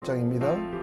8장입니다.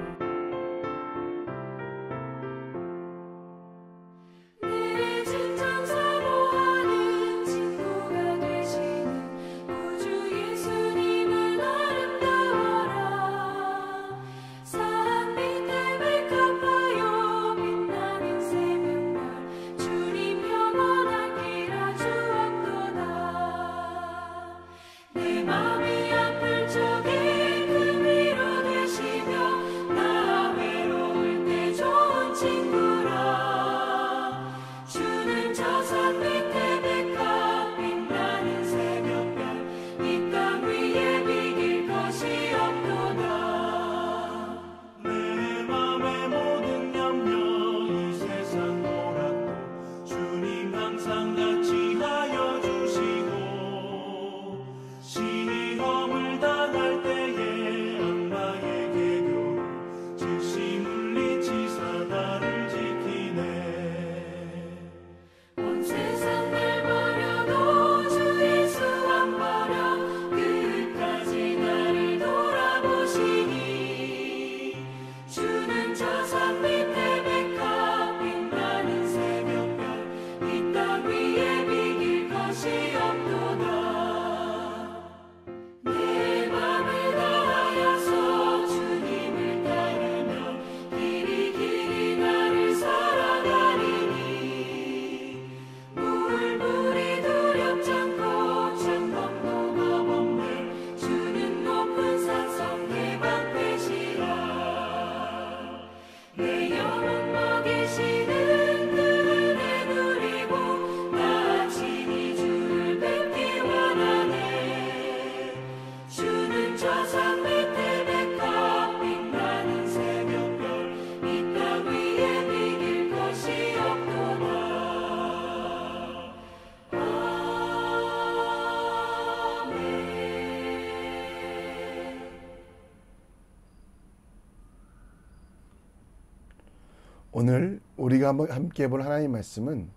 오늘 우리가 함께 볼 하나님 말씀은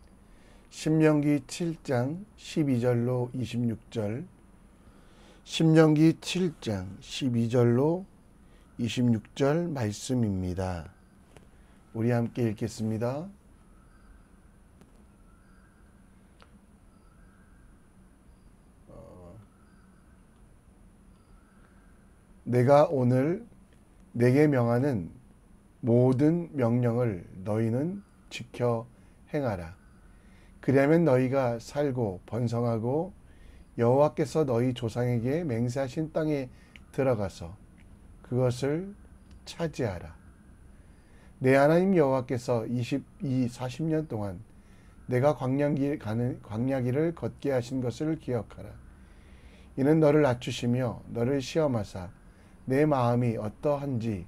신명기 7장 12절로 26절, 신명기 7장 12절로 26절 말씀입니다. 우리 함께 읽겠습니다. 내가 오늘 내게 명하는 모든 명령을 너희는 지켜 행하라. 그리하면 너희가 살고 번성하고 여호와께서 너희 조상에게 맹세하신 땅에 들어가서 그것을 차지하라. 내 하나님 여호와께서 40년 동안 내가 광야길을 걷게 하신 것을 기억하라. 이는 너를 낮추시며 너를 시험하사 내 마음이 어떠한지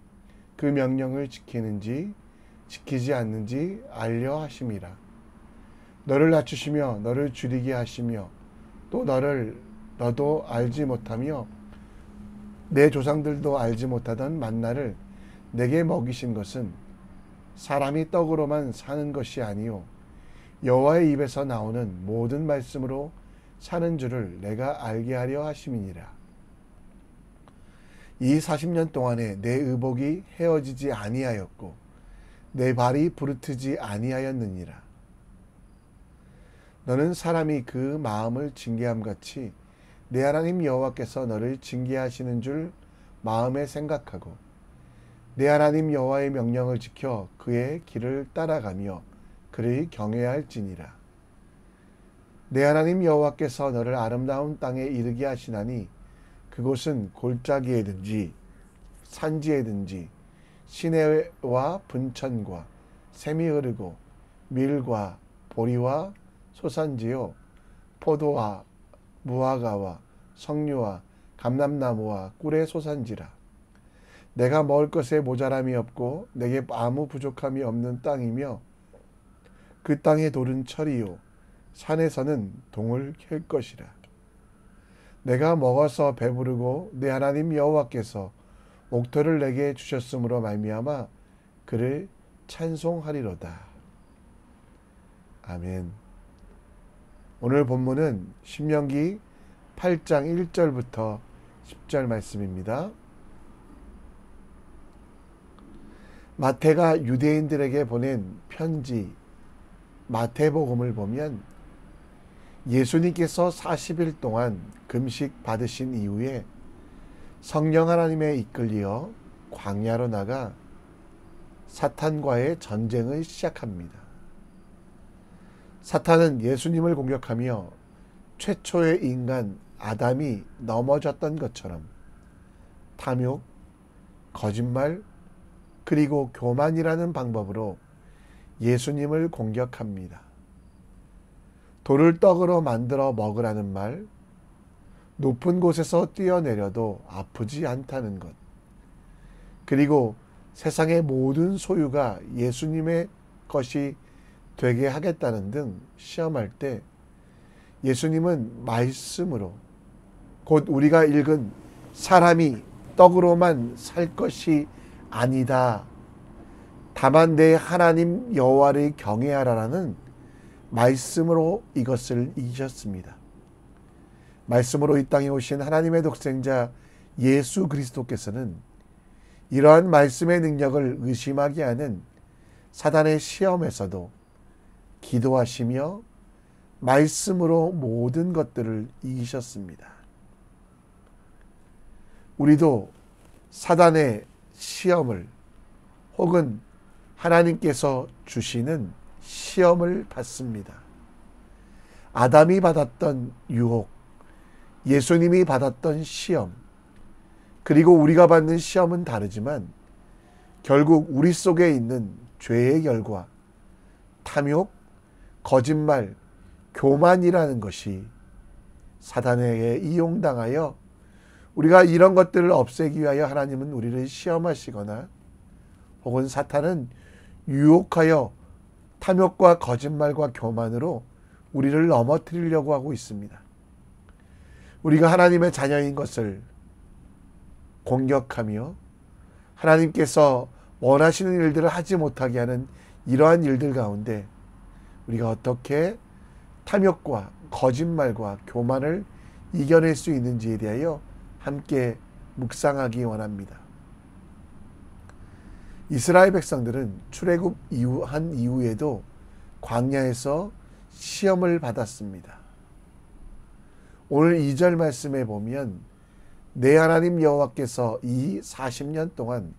그 명령을 지키는지 지키지 않는지 알려 하심이라. 너를 낮추시며 너를 줄이게 하시며 또 너도 알지 못하며 내 조상들도 알지 못하던 만나를 내게 먹이신 것은 사람이 떡으로만 사는 것이 아니요 여호와의 입에서 나오는 모든 말씀으로 사는 줄을 내가 알게 하려 하심이니라. 이 40년 동안에 내 의복이 헤어지지 아니하였고 내 발이 부르트지 아니하였느니라. 너는 사람이 그 마음을 징계함 같이 내 하나님 여호와께서 너를 징계하시는 줄 마음에 생각하고 내 하나님 여호와의 명령을 지켜 그의 길을 따라가며 그를 경외해야 할지니라. 내 하나님 여호와께서 너를 아름다운 땅에 이르게 하시나니 그곳은 골짜기에든지 산지에든지 시내와 분천과 샘이 흐르고 밀과 보리와 소산지요 포도와 무화과와 석류와 감람나무와 꿀의 소산지라. 내가 먹을 것에 모자람이 없고 내게 아무 부족함이 없는 땅이며 그 땅의 돌은 철이요 산에서는 동을 캘 것이라. 내가 먹어서 배부르고 내 하나님 여호와께서 옥토를 내게 주셨으므로 말미암아 그를 찬송하리로다. 아멘. 오늘 본문은 신명기 8장 1절부터 10절 말씀입니다. 마태가 유대인들에게 보낸 편지 마태복음을 보면 예수님께서 40일 동안 금식 받으신 이후에 성령 하나님에 이끌려 광야로 나가 사탄과의 전쟁을 시작합니다. 사탄은 예수님을 공격하며 최초의 인간 아담이 넘어졌던 것처럼 탐욕, 거짓말, 그리고 교만이라는 방법으로 예수님을 공격합니다. 돌을 떡으로 만들어 먹으라는 말, 높은 곳에서 뛰어내려도 아프지 않다는 것, 그리고 세상의 모든 소유가 예수님의 것이 되게 하겠다는 등 시험할 때 예수님은 말씀으로, 곧 우리가 읽은 사람이 떡으로만 살 것이 아니다, 다만 내 하나님 여호와를 경외하라라는 말씀으로 이것을 이기셨습니다. 말씀으로 이 땅에 오신 하나님의 독생자 예수 그리스도께서는 이러한 말씀의 능력을 의심하게 하는 사단의 시험에서도 기도하시며 말씀으로 모든 것들을 이기셨습니다. 우리도 사단의 시험을 혹은 하나님께서 주시는 시험을 받습니다. 아담이 받았던 유혹, 예수님이 받았던 시험, 그리고 우리가 받는 시험은 다르지만 결국 우리 속에 있는 죄의 결과, 탐욕, 거짓말, 교만이라는 것이 사단에게 이용당하여 우리가 이런 것들을 없애기 위하여 하나님은 우리를 시험하시거나 혹은 사탄은 유혹하여 탐욕과 거짓말과 교만으로 우리를 넘어뜨리려고 하고 있습니다. 우리가 하나님의 자녀인 것을 공격하며 하나님께서 원하시는 일들을 하지 못하게 하는 이러한 일들 가운데 우리가 어떻게 탐욕과 거짓말과 교만을 이겨낼 수 있는지에 대하여 함께 묵상하기 원합니다. 이스라엘 백성들은 출애굽 한 이후에도 광야에서 시험을 받았습니다. 오늘 2절 말씀에 보면 내 하나님 여호와께서 이 40년 동안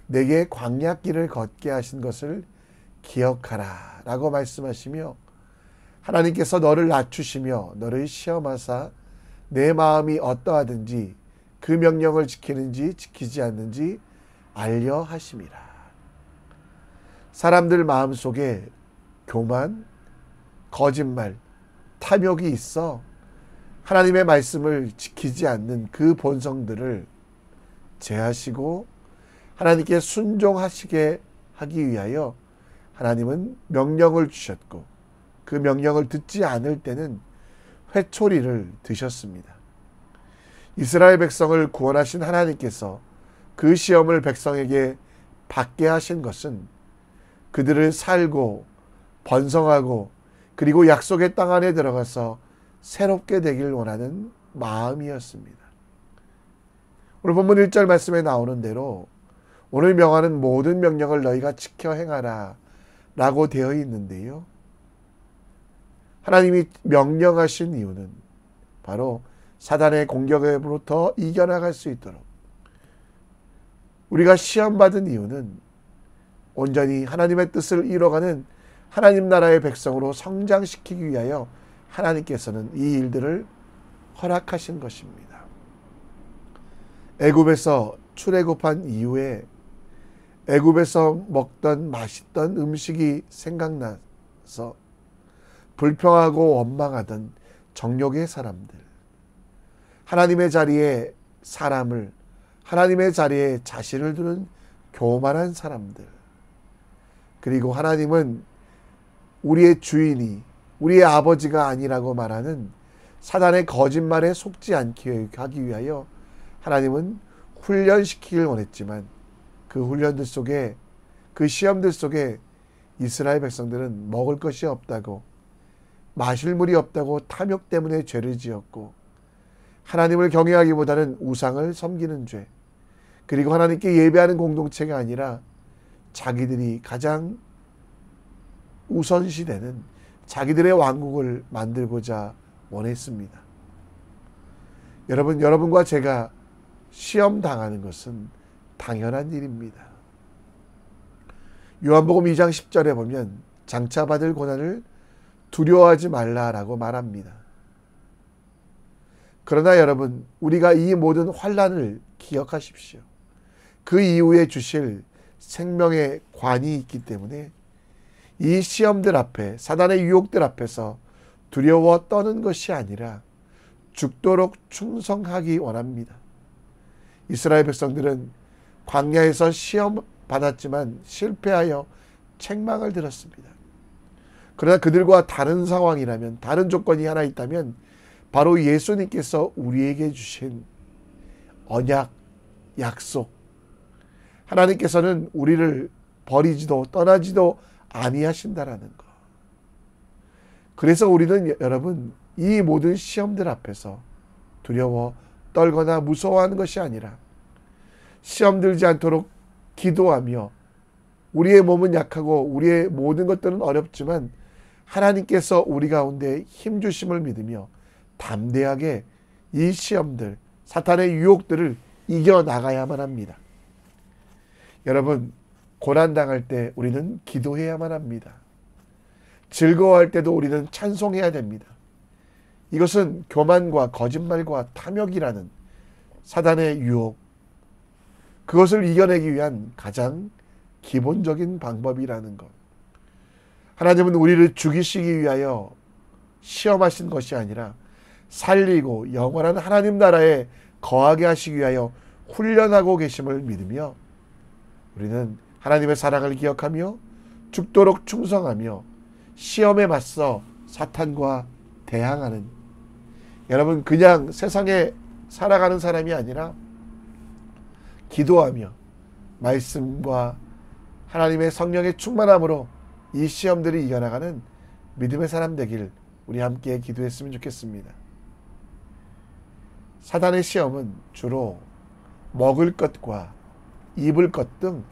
내게 광야길을 걷게 하신 것을 기억하라 라고 말씀하시며 하나님께서 너를 낮추시며 너를 시험하사 내 마음이 어떠하든지 그 명령을 지키는지 지키지 않는지 알려 하심이라. 사람들 마음속에 교만, 거짓말, 탐욕이 있어 하나님의 말씀을 지키지 않는 그 본성들을 제하시고 하나님께 순종하시게 하기 위하여 하나님은 명령을 주셨고 그 명령을 듣지 않을 때는 회초리를 드셨습니다. 이스라엘 백성을 구원하신 하나님께서 그 시험을 백성에게 받게 하신 것은 그들을 살고 번성하고 그리고 약속의 땅 안에 들어가서 새롭게 되길 원하는 마음이었습니다. 오늘 본문 1절 말씀에 나오는 대로 오늘 명하는 모든 명령을 너희가 지켜 행하라 라고 되어 있는데요. 하나님이 명령하신 이유는 바로 사단의 공격으로부터 이겨나갈 수 있도록, 우리가 시험받은 이유는 온전히 하나님의 뜻을 이뤄가는 하나님 나라의 백성으로 성장시키기 위하여 하나님께서는 이 일들을 허락하신 것입니다. 애굽에서 출애굽한 이후에 애굽에서 먹던 맛있던 음식이 생각나서 불평하고 원망하던 정욕의 사람들, 하나님의 자리에 사람을, 하나님의 자리에 자신을 두는 교만한 사람들, 그리고 하나님은 우리의 주인이 우리의 아버지가 아니라고 말하는 사단의 거짓말에 속지 않게 하기 위하여 하나님은 훈련시키길 원했지만 그 훈련들 속에, 그 시험들 속에 이스라엘 백성들은 먹을 것이 없다고, 마실 물이 없다고 탐욕 때문에 죄를 지었고 하나님을 경외하기보다는 우상을 섬기는 죄, 그리고 하나님께 예배하는 공동체가 아니라 자기들이 가장 우선시되는 자기들의 왕국을 만들고자 원했습니다. 여러분과 제가 시험 당하는 것은 당연한 일입니다. 요한복음 2장 10절에 보면 장차 받을 고난을 두려워하지 말라라고 말합니다. 그러나 여러분, 우리가 이 모든 환난을 기억하십시오. 그 이후에 주실 생명의 관이 있기 때문에 이 시험들 앞에, 사단의 유혹들 앞에서 두려워 떠는 것이 아니라 죽도록 충성하기 원합니다. 이스라엘 백성들은 광야에서 시험 받았지만 실패하여 책망을 들었습니다. 그러나 그들과 다른 상황이라면, 다른 조건이 하나 있다면 바로 예수님께서 우리에게 주신 언약, 약속. 하나님께서는 우리를 버리지도 떠나지도 아니하신다라는 것. 그래서 우리는 여러분, 이 모든 시험들 앞에서 두려워 떨거나 무서워하는 것이 아니라 시험 들지 않도록 기도하며, 우리의 몸은 약하고 우리의 모든 것들은 어렵지만 하나님께서 우리 가운데 힘주심을 믿으며 담대하게 이 시험들, 사탄의 유혹들을 이겨나가야만 합니다. 여러분, 고난당할 때 우리는 기도해야만 합니다. 즐거워할 때도 우리는 찬송해야 됩니다. 이것은 교만과 거짓말과 탐욕이라는 사단의 유혹, 그것을 이겨내기 위한 가장 기본적인 방법이라는 것. 하나님은 우리를 죽이시기 위하여 시험하신 것이 아니라 살리고 영원한 하나님 나라에 거하게 하시기 위하여 훈련하고 계심을 믿으며, 우리는 하나님의 사랑을 기억하며 죽도록 충성하며 시험에 맞서 사탄과 대항하는, 여러분, 그냥 세상에 살아가는 사람이 아니라 기도하며 말씀과 하나님의 성령의 충만함으로 이 시험들을 이겨나가는 믿음의 사람 되길 우리 함께 기도했으면 좋겠습니다. 사단의 시험은 주로 먹을 것과 입을 것 등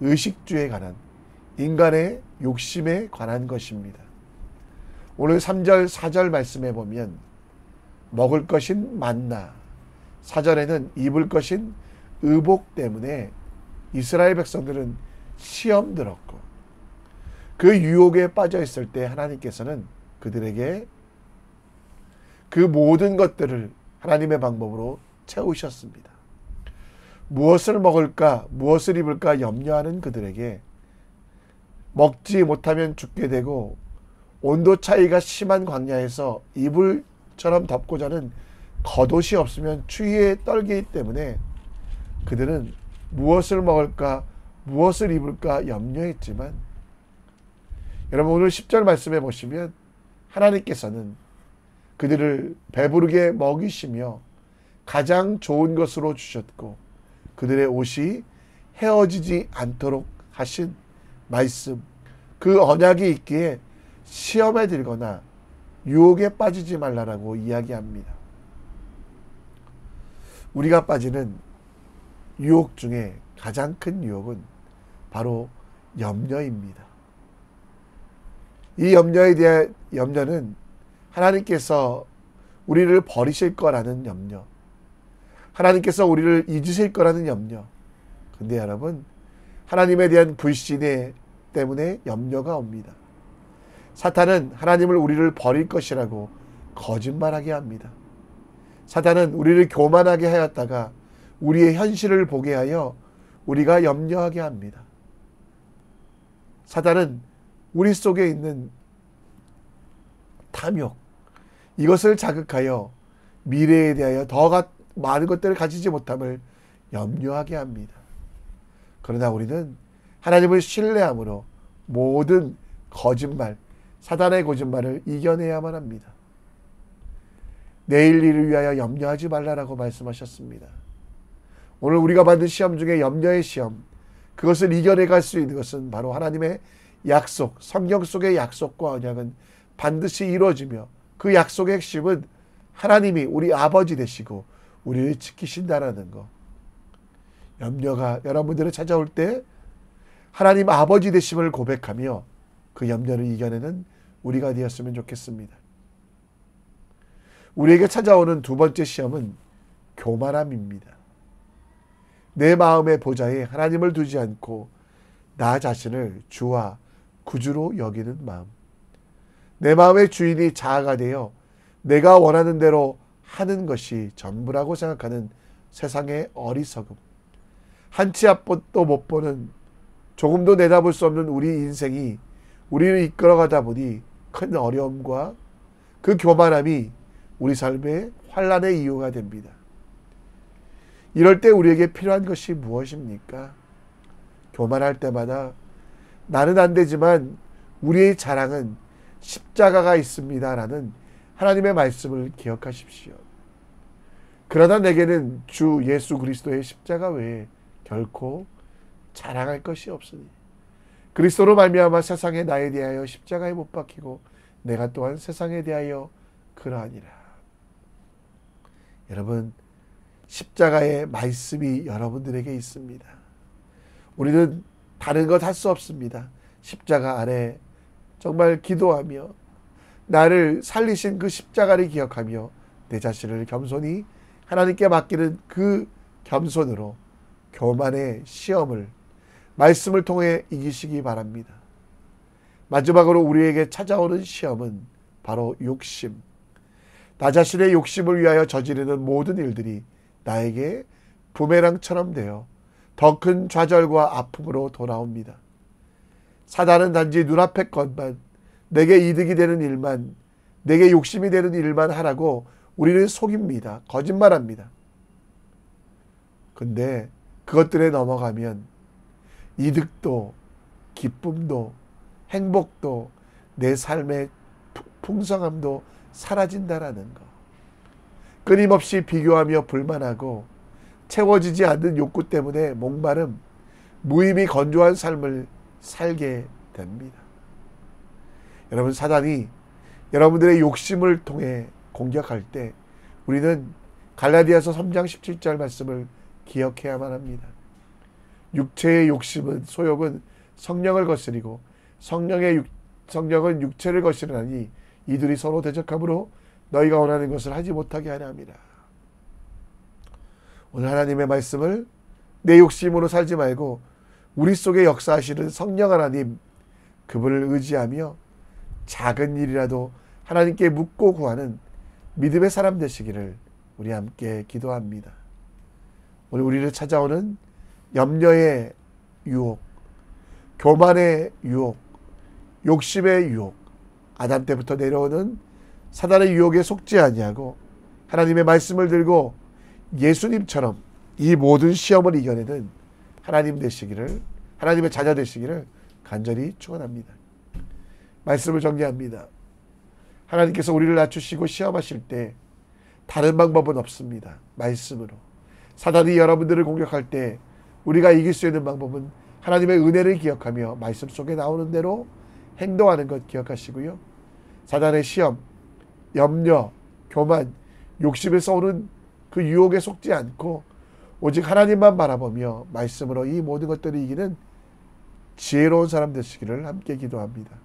의식주에 관한, 인간의 욕심에 관한 것입니다. 오늘 3절 4절 말씀에 보면 먹을 것인 만나, 4절에는 입을 것인 의복 때문에 이스라엘 백성들은 시험 들었고, 그 유혹에 빠져 있을 때 하나님께서는 그들에게 그 모든 것들을 하나님의 방법으로 채우셨습니다. 무엇을 먹을까, 무엇을 입을까 염려하는 그들에게 먹지 못하면 죽게 되고 온도 차이가 심한 광야에서 이불처럼 덮고 자는 겉옷이 없으면 추위에 떨기 때문에 그들은 무엇을 먹을까, 무엇을 입을까 염려했지만, 여러분, 오늘 10절 말씀해 보시면 하나님께서는 그들을 배부르게 먹이시며 가장 좋은 것으로 주셨고 그들의 옷이 헤어지지 않도록 하신 말씀, 그 언약이 있기에 시험에 들거나 유혹에 빠지지 말라라고 이야기합니다. 우리가 빠지는 유혹 중에 가장 큰 유혹은 바로 염려입니다. 이 염려에 대한 염려는 하나님께서 우리를 버리실 거라는 염려, 하나님께서 우리를 잊으실 거라는 염려. 근데 여러분, 하나님에 대한 불신 때문에 염려가 옵니다. 사탄은 하나님을 우리를 버릴 것이라고 거짓말하게 합니다. 사탄은 우리를 교만하게 하였다가 우리의 현실을 보게 하여 우리가 염려하게 합니다. 사탄은 우리 속에 있는 탐욕, 이것을 자극하여 미래에 대하여 더 많은 것들을 가지지 못함을 염려하게 합니다. 그러나 우리는 하나님을 신뢰함으로 모든 거짓말, 사단의 거짓말을 이겨내야만 합니다. 내일 일을 위하여 염려하지 말라라고 말씀하셨습니다. 오늘 우리가 받는 시험 중에 염려의 시험, 그것을 이겨내갈 수 있는 것은 바로 하나님의 약속, 성경 속의 약속과 언약은 반드시 이루어지며, 그 약속의 핵심은 하나님이 우리 아버지 되시고 우리를 지키신다라는 것. 염려가 여러분들을 찾아올 때 하나님 아버지 되심을 고백하며 그 염려를 이겨내는 우리가 되었으면 좋겠습니다. 우리에게 찾아오는 두 번째 시험은 교만함입니다. 내 마음의 보좌에 하나님을 두지 않고 나 자신을 주와 구주로 여기는 마음. 내 마음의 주인이 자아가 되어 내가 원하는 대로 하는 것이 전부라고 생각하는 세상의 어리석음. 한치 앞도 못 보는, 조금도 내다볼 수 없는 우리 인생이 우리를 이끌어가다 보니 큰 어려움과 그 교만함이 우리 삶의 환난의 이유가 됩니다. 이럴 때 우리에게 필요한 것이 무엇입니까? 교만할 때마다 나는 안 되지만 우리의 자랑은 십자가가 있습니다 라는 하나님의 말씀을 기억하십시오. 그러나 내게는 주 예수 그리스도의 십자가 외에 결코 자랑할 것이 없으니 그리스도로 말미암아 세상에 나에 대하여 십자가에 못 박히고 내가 또한 세상에 대하여 그러하니라. 여러분, 십자가의 말씀이 여러분들에게 있습니다. 우리는 다른 것 할 수 없습니다. 십자가 아래 정말 기도하며 나를 살리신 그 십자가를 기억하며 내 자신을 겸손히 하나님께 맡기는 그 겸손으로 교만의 시험을 말씀을 통해 이기시기 바랍니다. 마지막으로 우리에게 찾아오는 시험은 바로 욕심. 나 자신의 욕심을 위하여 저지르는 모든 일들이 나에게 부메랑처럼 되어 더 큰 좌절과 아픔으로 돌아옵니다. 사단은 단지 눈앞의 것만, 내게 이득이 되는 일만, 내게 욕심이 되는 일만 하라고 우리를 속입니다. 거짓말합니다. 근데 그것들에 넘어가면 이득도, 기쁨도, 행복도, 내 삶의 풍성함도 사라진다라는 것. 끊임없이 비교하며 불만하고 채워지지 않는 욕구 때문에 목마름, 무의미 건조한 삶을 살게 됩니다. 여러분, 사단이 여러분들의 욕심을 통해 공격할 때 우리는 갈라디아서 3장 17절 말씀을 기억해야만 합니다. 육체의 욕심은, 소욕은 성령을 거스리고 성령은 육체를 거스르나니 이들이 서로 대적함으로 너희가 원하는 것을 하지 못하게 하려 함이라. 오늘 하나님의 말씀을 내 욕심으로 살지 말고 우리 속에 역사하시는 성령 하나님, 그분을 의지하며 작은 일이라도 하나님께 묻고 구하는 믿음의 사람 되시기를 우리 함께 기도합니다. 오늘 우리를 찾아오는 염려의 유혹, 교만의 유혹, 욕심의 유혹, 아담 때부터 내려오는 사단의 유혹에 속지 아니하고 하나님의 말씀을 들고 예수님처럼 이 모든 시험을 이겨내는 하나님 되시기를, 하나님의 자녀 되시기를 간절히 축원합니다. 말씀을 정리합니다. 하나님께서 우리를 낮추시고 시험하실 때 다른 방법은 없습니다. 말씀으로. 사단이 여러분들을 공격할 때 우리가 이길 수 있는 방법은 하나님의 은혜를 기억하며 말씀 속에 나오는 대로 행동하는 것 기억하시고요. 사단의 시험, 염려, 교만, 욕심에서 오는 그 유혹에 속지 않고 오직 하나님만 바라보며 말씀으로 이 모든 것들을 이기는 지혜로운 사람 되시기를 함께 기도합니다.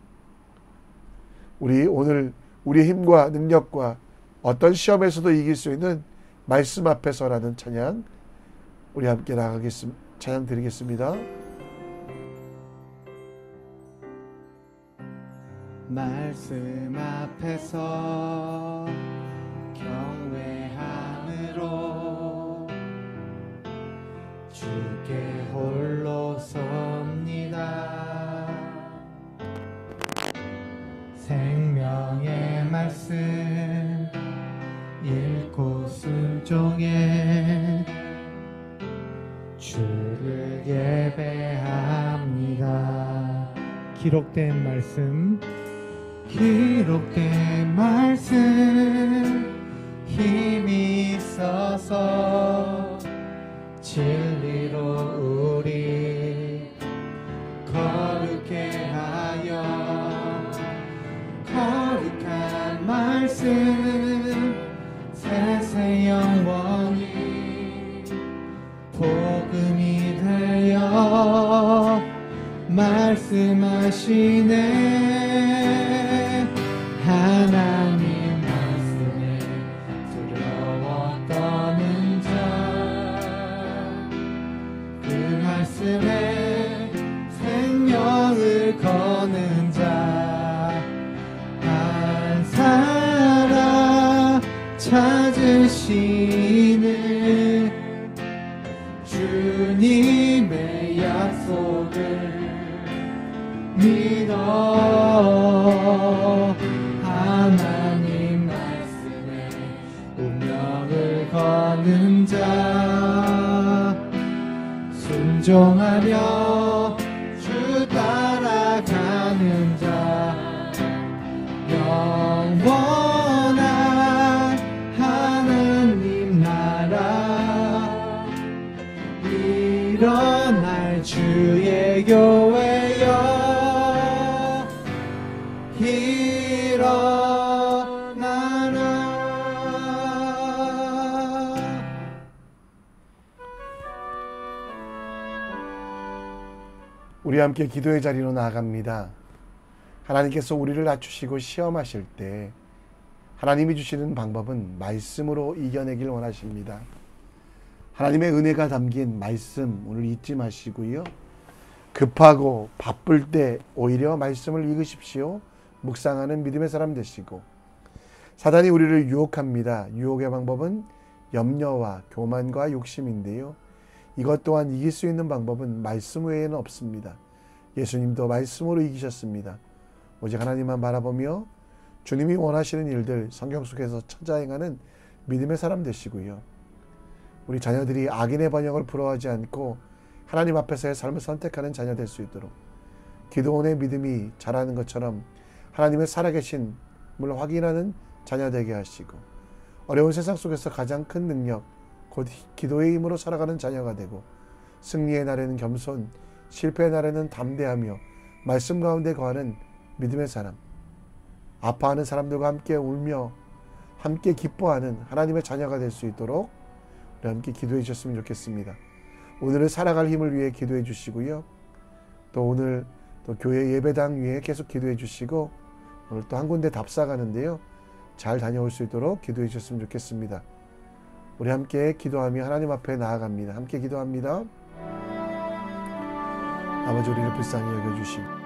우리 오늘 우리의 힘과 능력과 어떤 시험에서도 이길 수 있는 말씀 앞에서라는 찬양, 우리 함께 나가겠습니다. 찬양 드리겠습니다. 말씀 앞에서 경외함으로 주께 홀로 섭니다. 생명의 말씀 읽고 순종해 주를 예배합니다. 기록된 말씀 힘이 있어서 진리로 우리 거룩해 하여 거룩한 말씀 세세 영원히 복음이 되어 말씀하시네. 하나님 말씀에 두려워 떠는 자, 그 말씀에 생명을 거는 자, 한 사람 찾으시는 주님의 약속을 믿어. 하나님 말씀에 운명을 거는 자, 순종하며 주 따라가는 자, 영원한 하나님 나라 일어날 주의 교회여 일어나라. 우리 함께 기도의 자리로 나아갑니다. 하나님께서 우리를 낮추시고 시험하실 때 하나님이 주시는 방법은 말씀으로 이겨내길 원하십니다. 하나님의 은혜가 담긴 말씀 오늘 잊지 마시고요. 급하고 바쁠 때 오히려 말씀을 읽으십시오. 묵상하는 믿음의 사람 되시고, 사단이 우리를 유혹합니다. 유혹의 방법은 염려와 교만과 욕심인데요. 이것 또한 이길 수 있는 방법은 말씀 외에는 없습니다. 예수님도 말씀으로 이기셨습니다. 오직 하나님만 바라보며 주님이 원하시는 일들 성경 속에서 찾아 행하는 믿음의 사람 되시고요. 우리 자녀들이 악인의 번영을 부러워하지 않고 하나님 앞에서의 삶을 선택하는 자녀 될 수 있도록 기도원의 믿음이 자라는 것처럼 하나님의 살아계심을 확인하는 자녀 되게 하시고, 어려운 세상 속에서 가장 큰 능력 곧 기도의 힘으로 살아가는 자녀가 되고, 승리의 날에는 겸손, 실패의 날에는 담대하며 말씀 가운데 거하는 믿음의 사람, 아파하는 사람들과 함께 울며 함께 기뻐하는 하나님의 자녀가 될 수 있도록 우리 함께 기도해 주셨으면 좋겠습니다. 오늘을 살아갈 힘을 위해 기도해 주시고요. 또 오늘 또 교회 예배당 위에 계속 기도해 주시고, 오늘 또 한 군데 답사 가는데요. 잘 다녀올 수 있도록 기도해 주셨으면 좋겠습니다. 우리 함께 기도하며 하나님 앞에 나아갑니다. 함께 기도합니다. 아버지, 우리를 불쌍히 여겨주시고